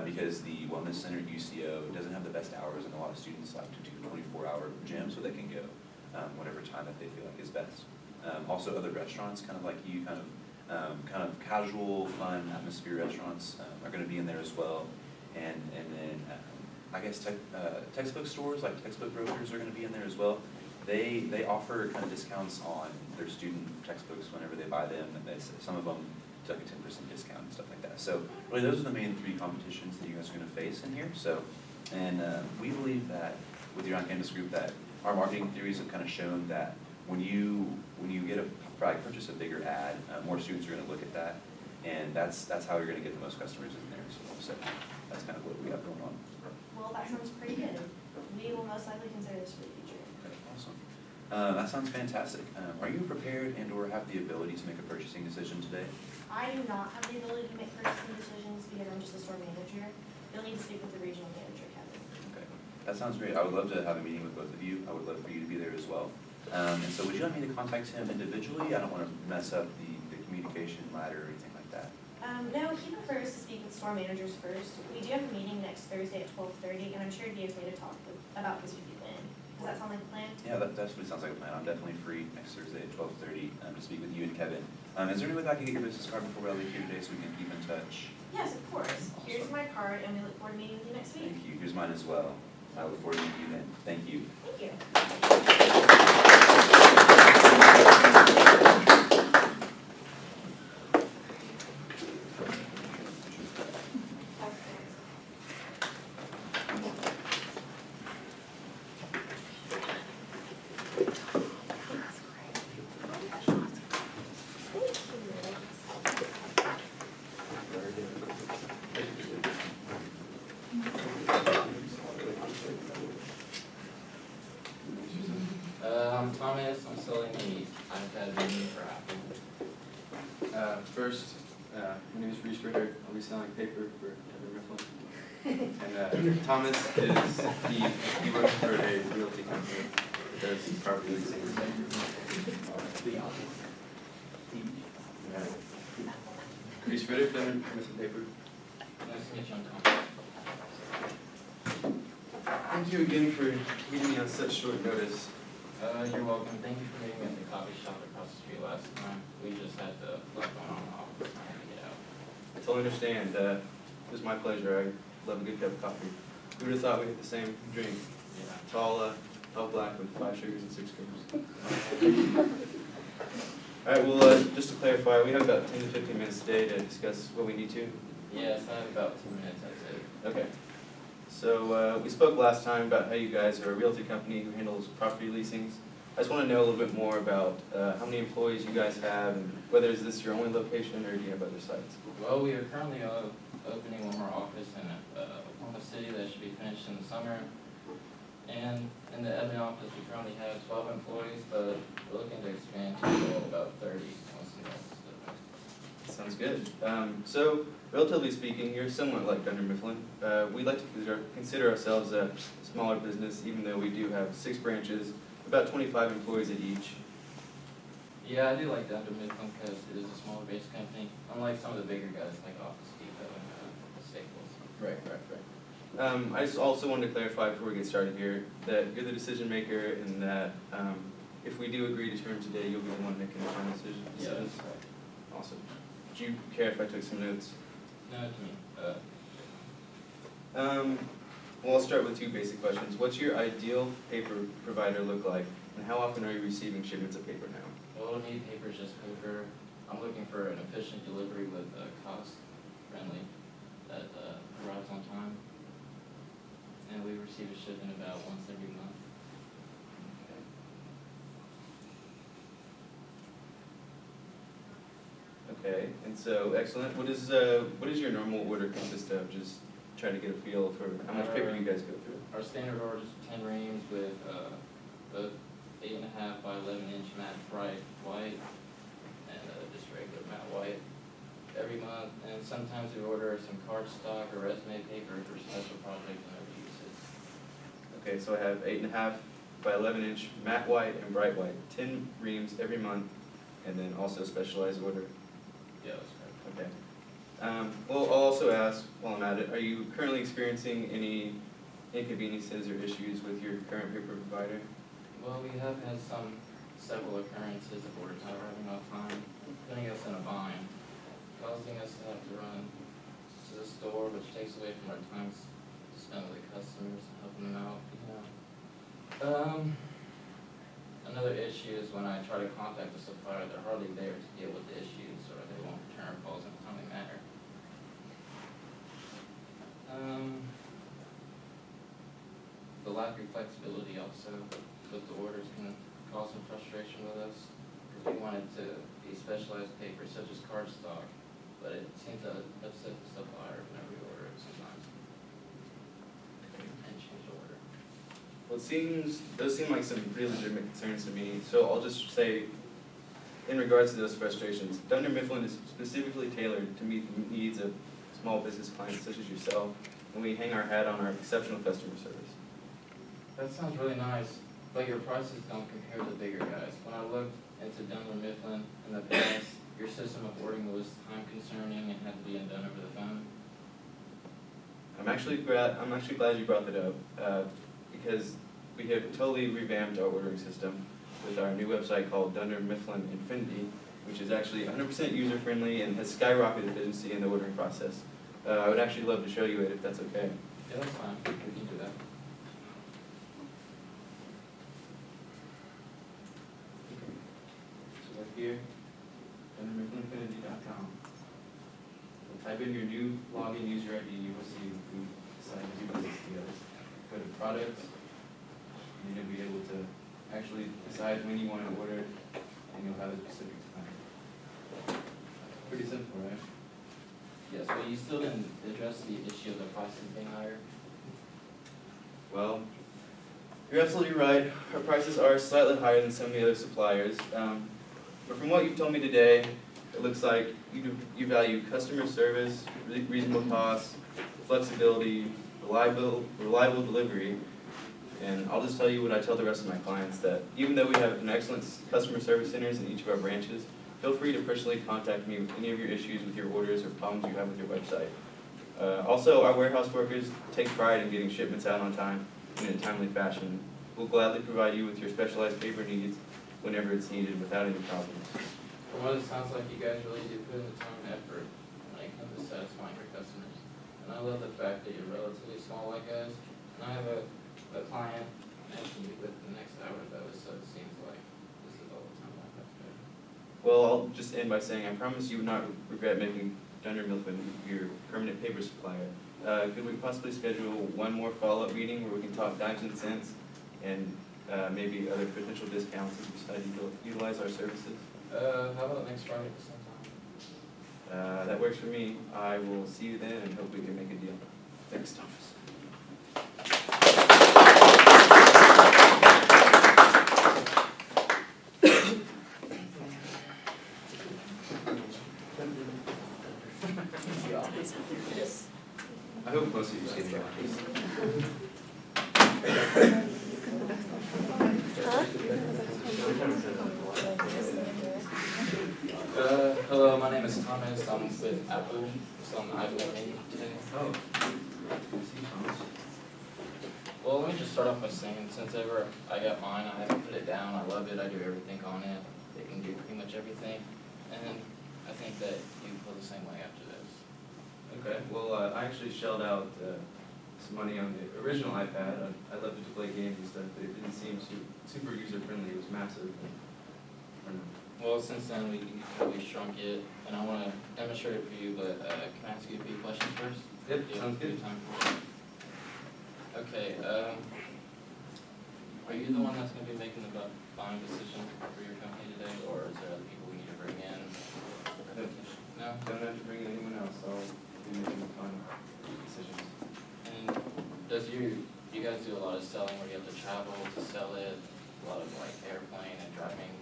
[SPEAKER 9] because the Wellness Center at UCO doesn't have the best hours, and a lot of students like to do 24-hour gyms so they can go whatever time that they feel like is best. Also, other restaurants, kind of like you, kind of casual, fun atmosphere restaurants are going to be in there as well, and then I guess textbook stores, like textbook brokers, are going to be in there as well. They offer kind of discounts on their student textbooks whenever they buy them, and some of them to like a 10% discount and stuff like that. So really, those are the main three competitions that you guys are going to face in here. So, and we believe that with your on-campus group, that our marketing theories have kind of shown that when you get probably purchase a bigger ad, more students are going to look at that, and that's how you're going to get the most customers in there as well. So that's kind of what we have going on.
[SPEAKER 8] Well, that sounds pretty good. We will most likely consider this for the future.
[SPEAKER 9] Okay, awesome. That sounds fantastic. Are you prepared and/or have the ability to make a purchasing decision today?
[SPEAKER 8] I do not have the ability to make purchasing decisions because I'm just a store manager. You'll need to speak with the regional manager, Kevin.
[SPEAKER 9] Okay, that sounds great. I would love to have a meeting with both of you. I would love for you to be there as well. And so would you like me to contact him individually? I don't want to mess up the communication ladder or anything like that.
[SPEAKER 8] No, he prefers to speak with store managers first. We do have a meeting next Thursday at 12:30, and I'm sure he'd be okay to talk about this with you then. Does that sound like a plan?
[SPEAKER 9] Yeah, that definitely sounds like a plan. I'm definitely free next Thursday at 12:30 to speak with you and Kevin. Is there any way that I can get your business card before I leave here today so we can keep in touch?
[SPEAKER 8] Yes, of course.
[SPEAKER 9] Awesome.
[SPEAKER 8] Here's my card, and we look forward to meeting with you next week.
[SPEAKER 9] Thank you. Here's mine as well. I look forward to meeting you then. Thank you.
[SPEAKER 8] Thank you.
[SPEAKER 11] I'm Thomas. I'm selling the iPad mini for Apple.
[SPEAKER 12] First, my name is Reese Ritter. I'll be selling paper for Kevin Mifflin. And Thomas he works for a realty company that does property leasing. Reese Ritter, Kevin Mifflin Paper.
[SPEAKER 11] Nice to meet you, I'm Thomas.
[SPEAKER 12] Thank you again for meeting me on such short notice.
[SPEAKER 11] You're welcome. Thank you for meeting me at the coffee shop across the street last time. We just had the flood going on in the office and I had to get out.
[SPEAKER 12] I totally understand. It was my pleasure. I love a good cup of coffee. Who would have thought we had the same drink?
[SPEAKER 11] Yeah.
[SPEAKER 12] Tall black with 5 sugars and 6 carbs. Alright, well, just to clarify, we have about 10 to 15 minutes today to discuss what we need to.
[SPEAKER 11] Yes, I have about 2 minutes, that's it.
[SPEAKER 12] Okay. So we spoke last time about how you guys are a realty company who handles property leasings. I just want to know a little bit more about how many employees you guys have, and whether is this your only location or do you have other sites?
[SPEAKER 11] Well, we are currently opening one more office in Oklahoma City that should be finished in the summer. And in the Edmond office, we currently have 12 employees, but we're looking to expand to about 30 once the office is open.
[SPEAKER 12] Sounds good. So, relatively speaking, you're somewhat like Dunder Mifflin. We like to consider ourselves a smaller business, even though we do have 6 branches, about 25 employees at each.
[SPEAKER 11] Yeah, I do like Dunder Mifflin because it is a smaller based company, unlike some of the bigger guys like Office Depot and Staples.
[SPEAKER 12] Right. I just also wanted to clarify before we get started here that you're the decision maker, and that if we do agree to terms today, you'll be the one making the final decision.
[SPEAKER 11] Yeah, that's right.
[SPEAKER 12] Awesome. Would you care if I took some notes?
[SPEAKER 11] No, to me.
[SPEAKER 12] Well, I'll start with 2 basic questions. What's your ideal paper provider look like, and how often are you receiving shipments of paper now?
[SPEAKER 11] All we need paper is just paper. I'm looking for an efficient delivery with cost friendly that arrives on time. And we receive a shipment about once every month.
[SPEAKER 12] Okay, and so, excellent. What is your normal order consist of? Just try to get a feel for how much paper you guys go through.
[SPEAKER 11] Our standard order is 10 reams with both 8.5 by 11 inch matte bright white matte white every month, and sometimes we order some cardstock or resume paper for special projects and other uses.
[SPEAKER 12] Okay, so I have 8.5 by 11 inch matte white and bright white, 10 reams every month, and then also specialized order.
[SPEAKER 11] Yeah, that's correct.
[SPEAKER 12] Okay. Well, I'll also ask, while I'm at it, are you currently experiencing any inconveniences or issues with your current paper provider?
[SPEAKER 11] Well, we have had several occurrences of orders not arriving on time, putting us in a bind, causing us to have to run to the store, which takes away from our time spent with the customers and helping them out, you know. Another issue is when I try to contact the supplier, they're hardly there to deal with the issues, or they won't return calls in a timely manner. The lack of flexibility also with the orders can cause some frustration with us, because we wanted to be specialized paper such as cardstock, but it seems to upset the supplier whenever we order it sometimes. And change the order.
[SPEAKER 12] Well, those seem like some really legitimate concerns to me, so I'll just say, in regards to those frustrations, Dunder Mifflin is specifically tailored to meet the needs of small business clients such as yourself, and we hang our hat on our exceptional customer service.
[SPEAKER 11] That sounds really nice, but your prices don't compare to the bigger guys. When I looked into Dunder Mifflin in the past, your system of ordering was time consuming and had to be done over the phone.
[SPEAKER 12] I'm actually glad you brought that up, because we have totally revamped our ordering system with our new website called Dunder Mifflin Infinity, which is actually 100% user-friendly and has skyrocketed efficiency in the ordering process. I would actually love to show you it if that's okay.
[SPEAKER 11] Yeah, that's fine. We can do that.
[SPEAKER 12] So right here, DunderMiflinInfinity.com. Type in your new login user ID, you will see we decided to do business together. Go to products, and you'll be able to actually decide when you want to order, and you'll have a specific time. Pretty simple, right?
[SPEAKER 11] Yes, but you still didn't address the issue of the prices being higher.
[SPEAKER 12] Well, you're absolutely right. Our prices are slightly higher than some of the other suppliers. But from what you've told me today, it looks like you value customer service, reasonable costs, flexibility, reliable delivery. And I'll just tell you what I tell the rest of my clients, that even though we have an excellent customer service centers in each of our branches, feel free to personally contact me with any of your issues with your orders or problems you have with your website. Also, our warehouse workers take pride in getting shipments out on time and in a timely fashion. We'll gladly provide you with your specialized paper needs whenever it's needed without any problems.
[SPEAKER 11] From what it sounds like, you guys really do put in the time and effort when it comes to satisfying your customers. And I love the fact that you're relatively small like us. And I have a client I can meet with the next hour though, so it seems like this is all the time I have to.
[SPEAKER 12] Well, I'll just end by saying I promise you would not regret making Dunder Mifflin your permanent paper supplier. Could we possibly schedule one more follow-up meeting where we can talk dimes and cents and maybe other potential discounts if you decide to utilize our services?
[SPEAKER 11] How about next Friday at some time?
[SPEAKER 12] That works for me. I will see you then and hope we can make a deal. Thanks, Thomas. I hope most of you see the office.
[SPEAKER 11] Hello, my name is Thomas. I'm with Apple, so I'm advocating today.
[SPEAKER 12] Oh.
[SPEAKER 11] Well, let me just start off by saying, since ever I got mine, I haven't put it down. I love it. I do everything on it. It can do pretty much everything. And I think that you feel the same way after this.
[SPEAKER 12] Okay, well, I actually shelled out some money on the original iPad. I loved it to play games and stuff, but it didn't seem super user-friendly. It was massive. I don't know.
[SPEAKER 11] Well, since then, we shrunk it, and I want to demonstrate it for you, but can I ask you a few questions first?
[SPEAKER 12] Yep,
[SPEAKER 11] Yeah,
[SPEAKER 12] sounds good.
[SPEAKER 11] time for it. Okay, are you the one that's going to be making the buying decision for your company today, or is there other people we need to bring in? No?
[SPEAKER 12] Don't have to bring in anyone else. I'll be making the final decisions.
[SPEAKER 11] And you guys do a lot of selling where you have to travel to sell it, a lot of like airplane and driving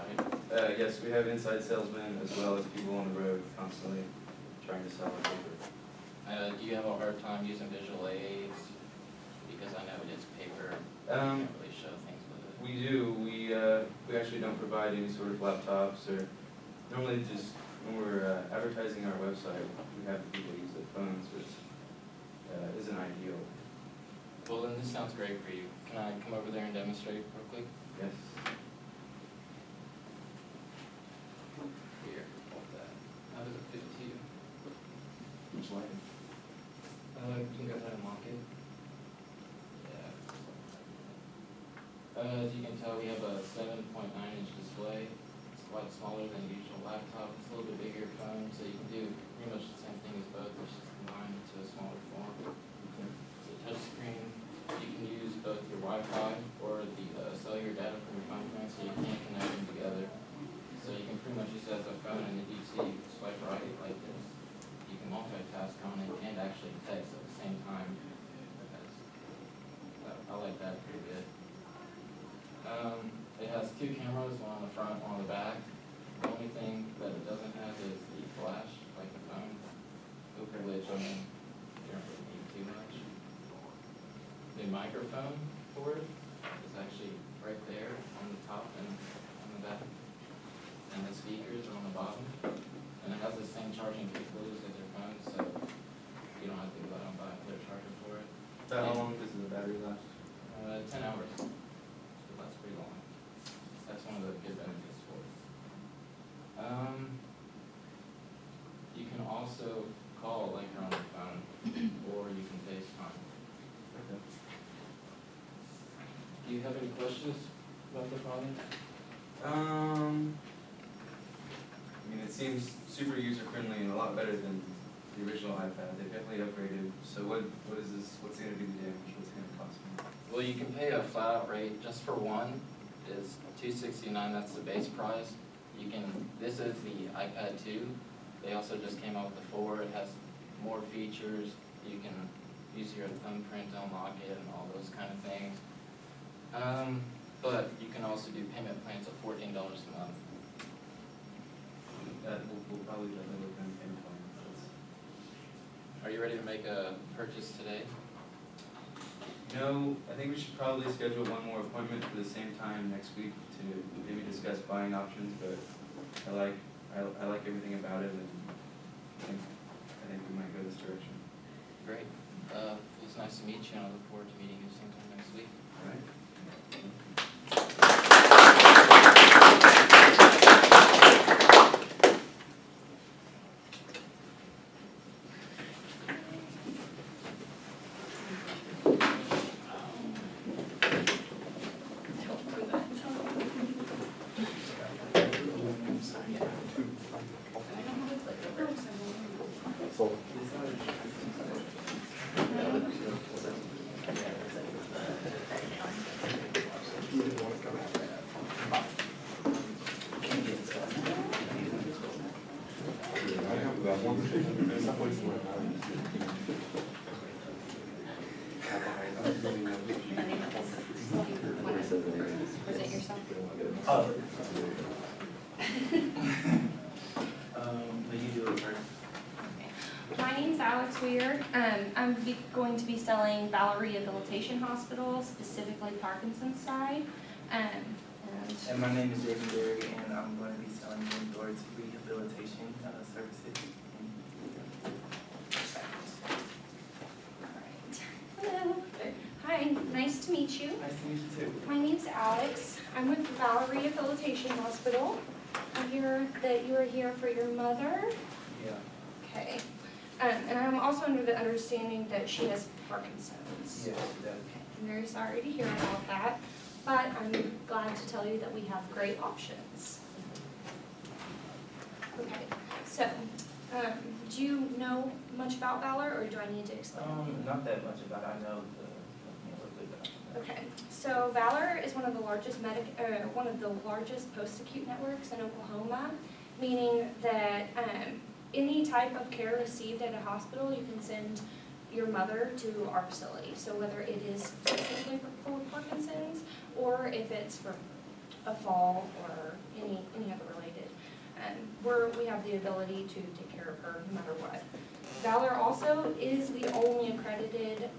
[SPEAKER 11] right?
[SPEAKER 12] Yes, we have inside salesmen as well as people on the road constantly trying to sell our paper.
[SPEAKER 11] Do you have a hard time using visual aids? Because I know it is paper, you
[SPEAKER 12] Um,
[SPEAKER 11] can't really show things with it.
[SPEAKER 12] We do, we actually don't provide any sort of laptops or, normally just, when we're advertising our website, we have people use their phones, which isn't ideal.
[SPEAKER 11] Well, then this sounds great for you. Can I come over there and demonstrate real quick?
[SPEAKER 12] Yes.
[SPEAKER 11] Here, hold that. How does it fit to you?
[SPEAKER 12] Which line?
[SPEAKER 11] You can go ahead and lock it. Yeah. As you can tell, we have a 7.9-inch display. It's quite smaller than a usual laptop. It's a little bit bigger phone, so you can do pretty much the same thing as both, it's just combined into a smaller form. It's a touch screen. You can use both your Wi-Fi or the cellular data from your phone plan, so you can't connect them together. So you can pretty much use it as a phone, and if you see swipe right like this, you can multitask on it and actually text at the same time. I like that pretty good. It has two cameras, one on the front, one on the back. The only thing that it doesn't have is the flash, like the phone, which I mean, you don't really need too much. The microphone for it is actually right there on the top and on the back. And the speakers are on the bottom. And it has the same charging capabilities as your phone, so you don't have to go out and buy another charger for it.
[SPEAKER 12] How long does the battery last?
[SPEAKER 11] 10 hours. So that's pretty long. That's one of the good benefits for it. You can also call like you're on your phone, or you can FaceTime.
[SPEAKER 12] Okay.
[SPEAKER 11] Do you have any questions about the product?
[SPEAKER 12] I mean, it seems super user-friendly and a lot better than the original iPad. They've definitely upgraded. So what is this, what's gonna be the damage? What's it gonna cost me?
[SPEAKER 11] Well, you can pay a flat out rate just for one is $269. That's the base price. You can. This is the iPad 2. They also just came out with the 4. It has more features. You can use your thumbprint to unlock it and all those kind of things. But you can also do payment plans of $14 a month.
[SPEAKER 12] We'll probably definitely look in plans.
[SPEAKER 11] Are you ready to make a purchase today?
[SPEAKER 12] No, I think we should probably schedule one more appointment for the same time next week to maybe discuss buying options, but I like everything about it, and I think we might go this direction.
[SPEAKER 11] Great. It was nice to meet you, and I look forward to meeting you sometime next week.
[SPEAKER 12] All right?
[SPEAKER 5] Present yourself.
[SPEAKER 12] You do it first.
[SPEAKER 8] My name's Alex Weir. Going to be selling Valir Rehabilitation Hospital, specifically Parkinson's side.
[SPEAKER 4] And my name is Jaden Berry, and I'm going to be selling indoors rehabilitation services.
[SPEAKER 8] Hello. Hi, nice to meet you.
[SPEAKER 4] Nice to meet you too.
[SPEAKER 8] My name's Alex. I'm with Valir Rehabilitation Hospital. I hear that you are here for your mother.
[SPEAKER 4] Yeah.
[SPEAKER 8] Okay. And I'm also under the understanding that she has Parkinson's.
[SPEAKER 4] Yes, that.
[SPEAKER 8] I'm very sorry to hear about that, but I'm glad to tell you that we have great options. Okay, so, do you know much about Valir, or do I need to explain?
[SPEAKER 4] Not that much about it. I know a little bit about it.
[SPEAKER 8] Okay, so Valir is one of the largest post-acute networks in Oklahoma, meaning that any type of care received at a hospital, you can send your mother to our facility. So whether it is specifically for Parkinson's, or if it's for
[SPEAKER 13] a fall or any other related. We have the ability to take care of her no matter what. Valir also is the only accredited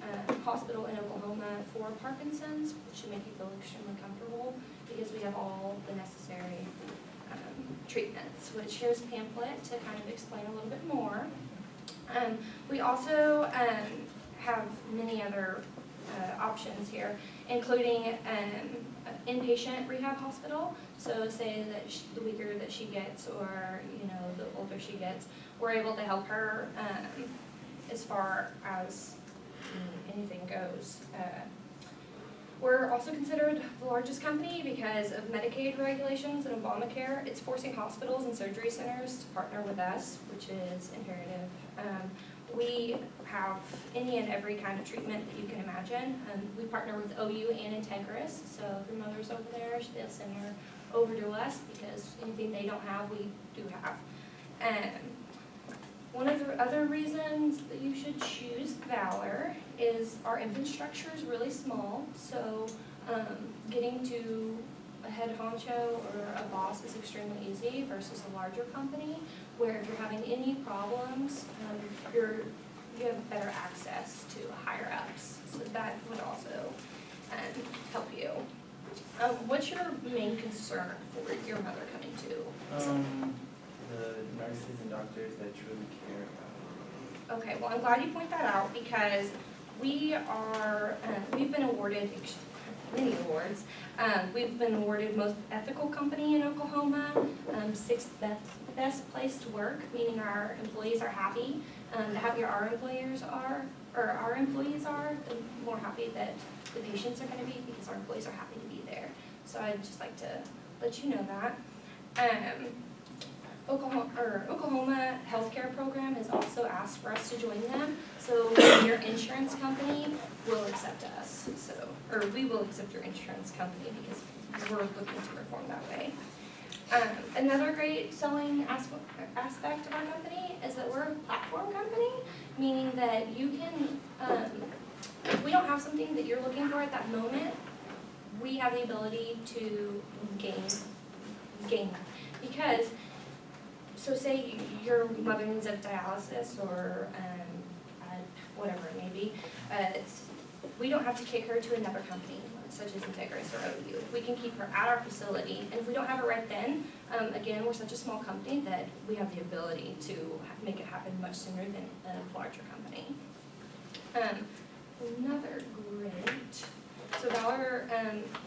[SPEAKER 13] hospital in Oklahoma for Parkinson's, which should make you feel extremely comfortable because we have all the necessary treatments, which here's a pamphlet to kind of explain a little bit more. We also have many other options here, including inpatient rehab hospital. So say that the weaker that she gets, or the older she gets, we're able to help her as far as anything goes. We're also considered the largest company because of Medicaid regulations and Obamacare. It's forcing hospitals and surgery centers to partner with us, which is imperative. We have any and every kind of treatment that you can imagine. We partner with OU and Integris, so if your mother's over there, they'll send her over to us because anything they don't have, we do have. One of the other reasons that you should choose Valir is our infrastructure is really small, so getting to a head honcho or a boss is extremely easy versus a larger company where if you're having any problems, you have better access to higher ups, so that would also help you. What's your main concern for your mother coming to?
[SPEAKER 4] The nurses and doctors that truly care about
[SPEAKER 13] Okay, well, I'm glad you point that out because we've been awarded many awards. We've been awarded most ethical company in Oklahoma, 6th best place to work, meaning our employees are happy. The happier our employees are, the more happy that the patients are going to be because our employees are happy to be there. So I'd just like to let you know that. Oklahoma Healthcare Program has also asked for us to join them, so your insurance company will accept us. Or we will accept your insurance company because we're looking to reform that way. Another great selling aspect of our company is that we're a platform company, meaning that you can, if we don't have something that you're looking for at that moment, we have the ability to gain that. Because, so say your mother needs a dialysis or whatever it may be, we don't have to kick her to another company, such as Integris or OU. We can keep her at our facility, and if we don't have it right then, again, we're such a small company that we have the ability to make it happen much sooner than a larger company. Another great, so Valir,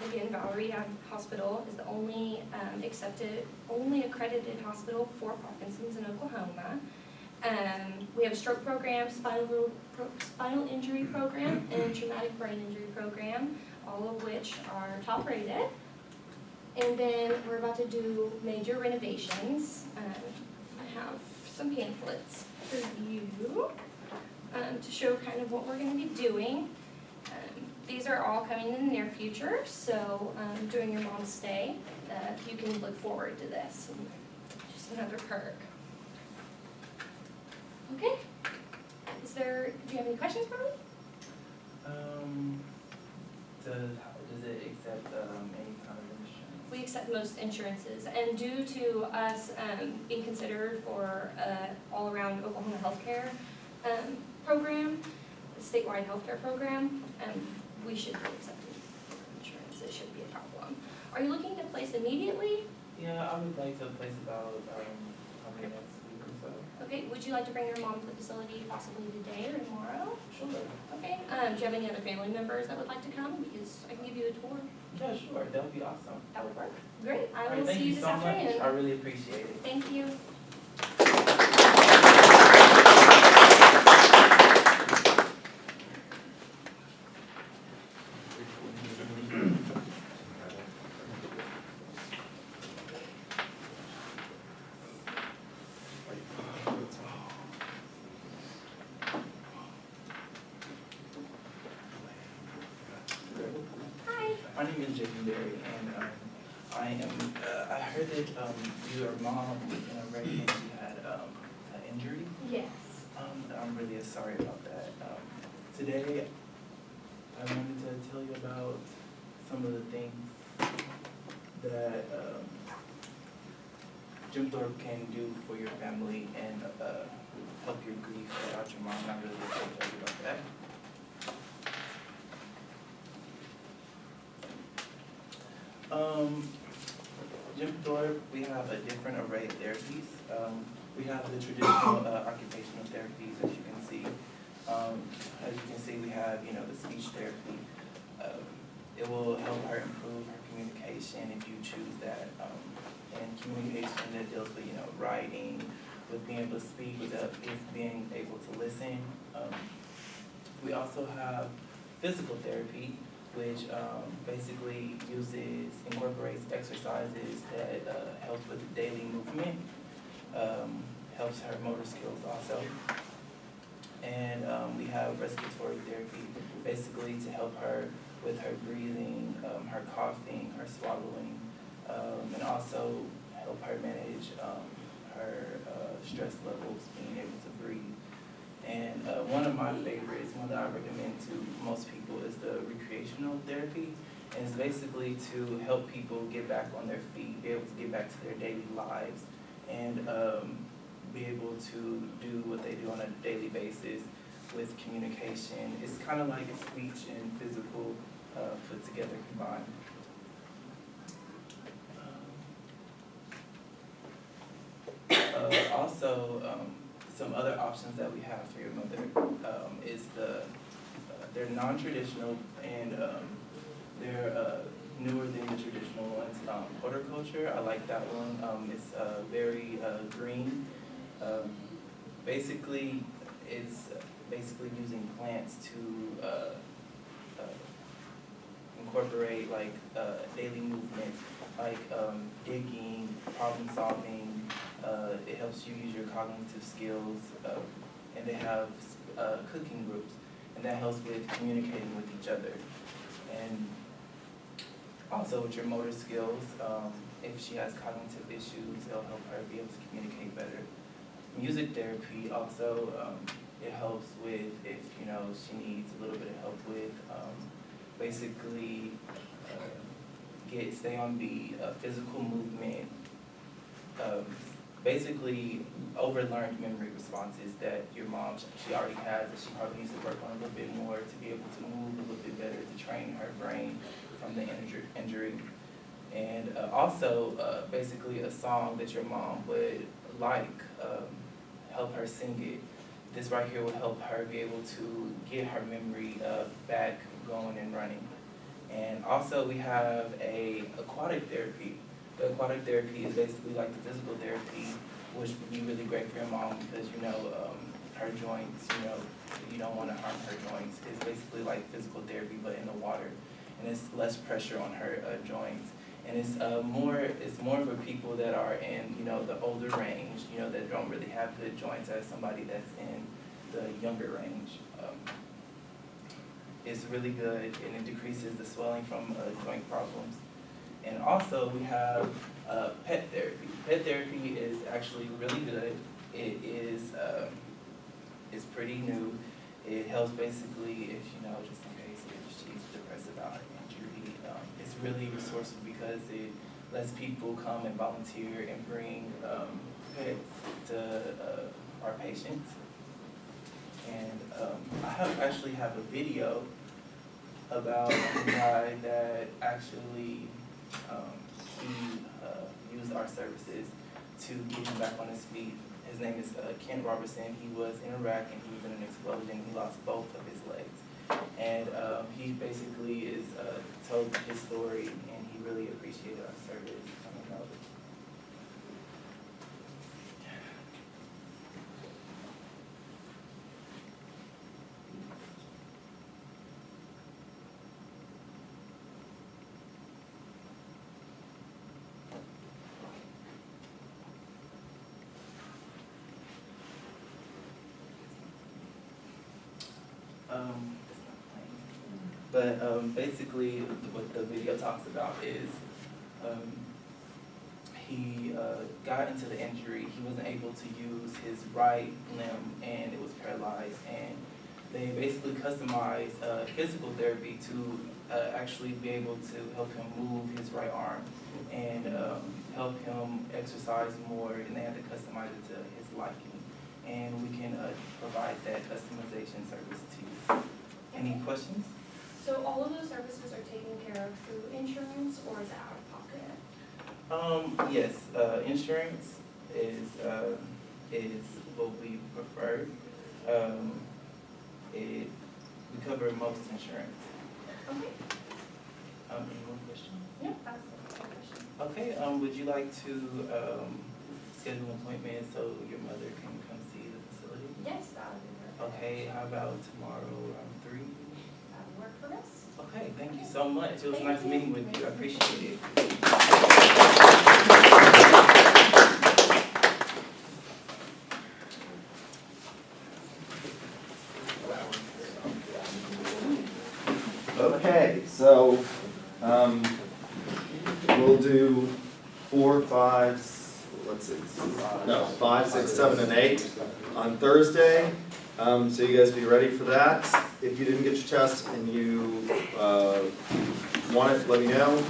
[SPEAKER 13] again, Valir Rehab Hospital is the only accredited hospital for Parkinson's in Oklahoma. We have a stroke program, spinal injury program, and traumatic brain injury program, all of which are top rated. And then we're about to do major renovations. I have some pamphlets for you to show kind of what we're going to be doing. These are all coming in the near future, so during your mom's stay, you can look forward to this. Just another perk. Okay. Do you have any questions for me?
[SPEAKER 4] Does it accept any kind of insurance?
[SPEAKER 13] We accept most insurances, and due to us being considered for all-around Oklahoma healthcare program, a statewide healthcare program, we should be accepting insurance. It shouldn't be a problem. Are you looking to place immediately?
[SPEAKER 4] Yeah, I would like to place about probably next week or so.
[SPEAKER 13] Okay, would you like to bring your mom to the facility possibly today or tomorrow?
[SPEAKER 4] Sure.
[SPEAKER 13] Okay, do you have any other family members that would like to come? Because I can give you a tour.
[SPEAKER 4] Yeah, sure. That would be awesome.
[SPEAKER 13] That would work. Great, I
[SPEAKER 4] All
[SPEAKER 13] will
[SPEAKER 4] right,
[SPEAKER 13] see you this afternoon.
[SPEAKER 4] Thank you so much. I really appreciate it.
[SPEAKER 13] Thank you.
[SPEAKER 4] My name is Jason Berry, and I heard that your mom in a wreck, she had an injury.
[SPEAKER 13] Yes.
[SPEAKER 4] I'm really sorry about that. Today, I wanted to tell you about some of the things that Jim Thorpe can do for your family and help your grief without your mom. And I really look forward to you about that. Jim Thorpe, we have a different array of therapies. We have the traditional occupational therapies, as you can see. As you can see, we have, the speech therapy. It will help her improve her communication if you choose that. And communication that deals with, writing, with being able to speak, with being able to listen. We also have physical therapy, which basically incorporates exercises that help with daily movement, helps her motor skills also. And we have respiratory therapy, basically to help her with her breathing, her coughing, her swallowing, and also help her manage her stress levels, being able to breathe. And one of my favorites, one that I recommend to most people, is the recreational therapy. And it's basically to help people get back on their feet, be able to get back to their daily lives, and be able to do what they do on a daily basis with communication. It's kind of like speech and physical put together, combined. Also, some other options that we have for your mother is they're non-traditional, and they're newer than the traditional ones. Horticulture, I like that one. It's very green. Basically, it's basically using plants to incorporate like daily movements, like digging, problem solving. It helps you use your cognitive skills, and they have cooking groups, and that helps with communicating with each other. And also with your motor skills, if she has cognitive issues, it'll help her be able to communicate better. Music therapy also, it helps with if she needs a little bit of help with basically stay on the physical movement, basically overlearned memory responses that your mom, she already has, that she probably needs to work on a little bit more to be able to move a little bit better, to train her brain from the injury. And also basically a song that your mom would like, help her sing it. This right here will help her be able to get her memory back going and running. And also we have aquatic therapy. The aquatic therapy is basically like the physical therapy, which would be really great for your mom because her joints, you don't want to harm her joints. It's basically like physical therapy but in the water, and it's less pressure on her joints. And it's more for people that are in the older range, that don't really have good joints, as somebody that's in the younger range. It's really good, and it decreases the swelling from joint problems. And also we have pet therapy. Pet therapy is actually really good. It is it's pretty new. It helps basically if just in case if she's depressed about her injury. It's really resourceful because it lets people come and volunteer and bring pets to our patients. And I actually have a video about a guy that actually he used our services to get him back on his feet. His name is Ken Robertson. He was in Iraq and he was in an explosion. He lost both of his legs. And he basically told his story, and he really appreciated our service. But basically what the video talks about is he got into the injury. He wasn't able to use his right limb and it was paralyzed. And they basically customize physical therapy to actually be able to help him move his right arm and help him exercise more, and they have to customize it to his liking. And we can provide that customization service to you. Any questions?
[SPEAKER 13] So all of those services are taken care of through insurance, or is it out of pocket?
[SPEAKER 4] Yes, insurance is what we prefer. We cover most insurance.
[SPEAKER 13] Okay.
[SPEAKER 4] Any more questions?
[SPEAKER 13] Yeah, that's the question.
[SPEAKER 4] Okay, would you like to schedule an appointment so your mother can come see the facility?
[SPEAKER 13] Yes, that would be perfect.
[SPEAKER 4] Okay, how about tomorrow around 3?
[SPEAKER 13] That would work for us.
[SPEAKER 4] Okay, thank you so much. It was
[SPEAKER 13] Thank
[SPEAKER 4] nice
[SPEAKER 13] you.
[SPEAKER 4] meeting with you. I appreciate it.
[SPEAKER 1] Okay, so, we'll do 4, 5, let's see, no, 5, 6, 7, and 8 on Thursday. So you guys be ready for that. If you didn't get your test and you, want it, let me know.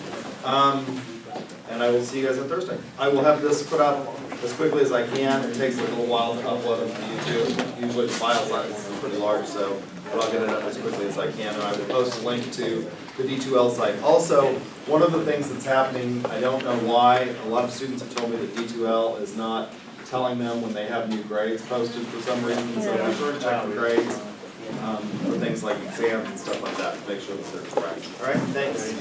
[SPEAKER 1] And I will see you guys on Thursday. I will have this put up as quickly as I can. It takes a little while to upload them to YouTube. Usually the file size is pretty large, so but I'll get it up as quickly as I can. And I will post a link to the D2L site. Also, one of the things that's happening, I don't know why, a lot of students have told me that D2L is not telling them when they have new grades posted for some reason. So be sure to check the grades for things like exams and stuff like that to make sure that they're correct. All right, thanks.